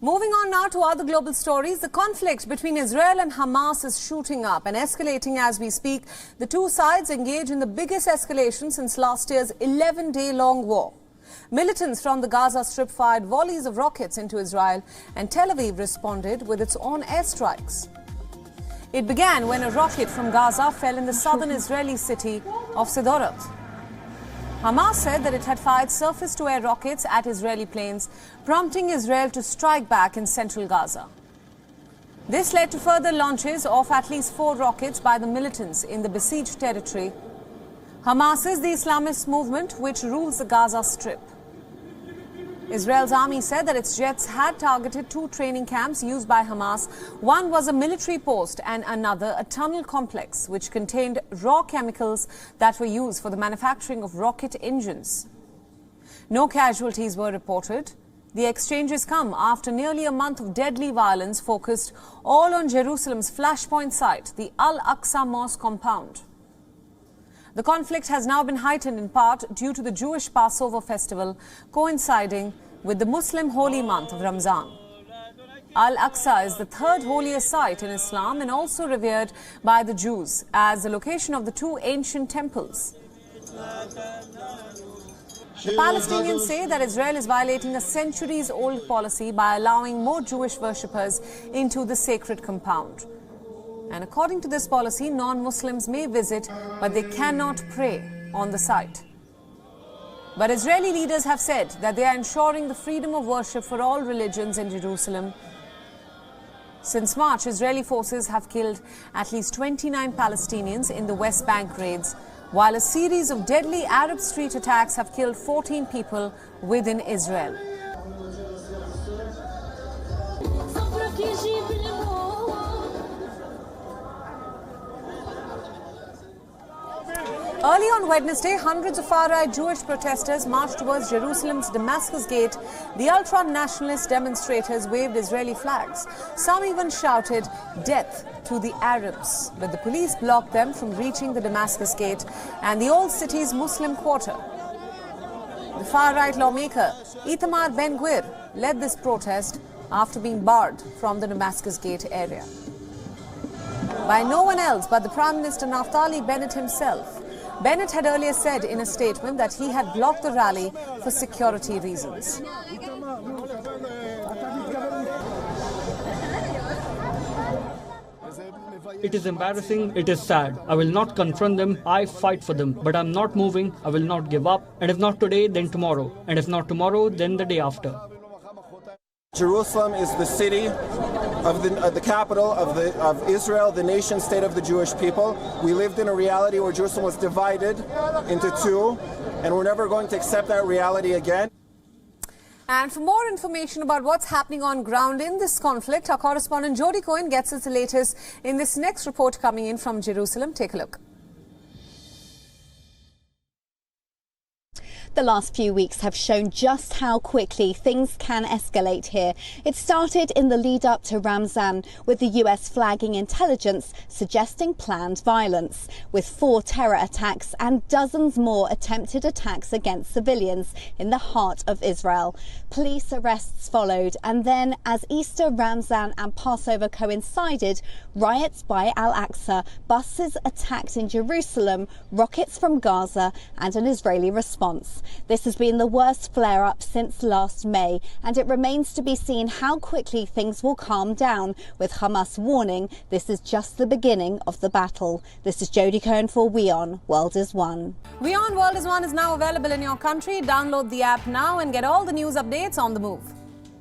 Moving on now to other global stories, the conflict between Israel and Hamas is shooting up and escalating as we speak. The two sides engage in the biggest escalation since last year's 11-day-long war. Militants from the Gaza Strip fired volleys of rockets into Israel, and Tel Aviv responded with its own airstrikes. It began when a rocket from Gaza fell in the southern Israeli city of Sderot. Hamas said that it had fired surface-to-air rockets at Israeli planes, prompting Israel to strike back in central Gaza. This led to further launches of at least 4 rockets by the militants in the besieged territory. Hamas is the Islamist movement which rules the Gaza Strip. Israel's army said that its jets had targeted 2 training camps used by Hamas. One was a military post and another a tunnel complex which contained raw chemicals that were used for the manufacturing of rocket engines. No casualties were reported. The exchanges come after nearly a month of deadly violence focused all on Jerusalem's flashpoint site, the Al-Aqsa Mosque compound. The conflict has now been heightened in part due to the Jewish Passover festival coinciding with the Muslim holy month of Ramzan. Al-Aqsa is the 3rd holiest site in Islam and also revered by the Jews as the location of the 2 ancient temples. The Palestinians say that Israel is violating a centuries-old policy by allowing more Jewish worshippers into the sacred compound. And according to this policy, non-Muslims may visit, but they cannot pray on the site. But Israeli leaders have said that they are ensuring the freedom of worship for all religions in Jerusalem. Since March, Israeli forces have killed at least 29 Palestinians in the West Bank raids, while a series of deadly Arab street attacks have killed 14 people within Israel. Early on Wednesday, hundreds of far-right Jewish protesters marched towards Jerusalem's Damascus gate. The ultra-nationalist demonstrators waved Israeli flags. Some even shouted, "Death to the Arabs." But the police blocked them from reaching the Damascus gate and the old city's Muslim quarter. The far-right lawmaker, Itamar Ben-Gvir, led this protest after being barred from the Damascus gate area. By no one else but the Prime Minister Naftali Bennett himself. Bennett had earlier said in a statement that he had blocked the rally for security reasons. It is embarrassing, it is sad. I will not confront them, I fight for them. But I'm not moving, I will not give up. And if not today, then tomorrow. And if not tomorrow, then the day after. Jerusalem is the city of the capital of Israel, the nation state of the Jewish people. We lived in a reality where Jerusalem was divided into 2, and we're never going to accept that reality again. And for more information about what's happening on ground in this conflict, our correspondent Jody Cohen gets us the latest in this next report coming in from Jerusalem. Take a look. The last few weeks have shown just how quickly things can escalate here. It started in the lead up to Ramzan, with the US flagging intelligence suggesting planned violence, with 4 terror attacks and dozens more attempted attacks against civilians in the heart of Israel. Police arrests followed, and then as Easter, Ramzan and Passover coincided, riots by Al-Aqsa, buses attacked in Jerusalem, rockets from Gaza and an Israeli response. This has been the worst flare-up since last May, and it remains to be seen how quickly things will calm down, with Hamas warning this is just the beginning of the battle. This is Jody Cohen for WION World is One. WION World is One is now available in your country. Download the app now and get all the news updates on the move.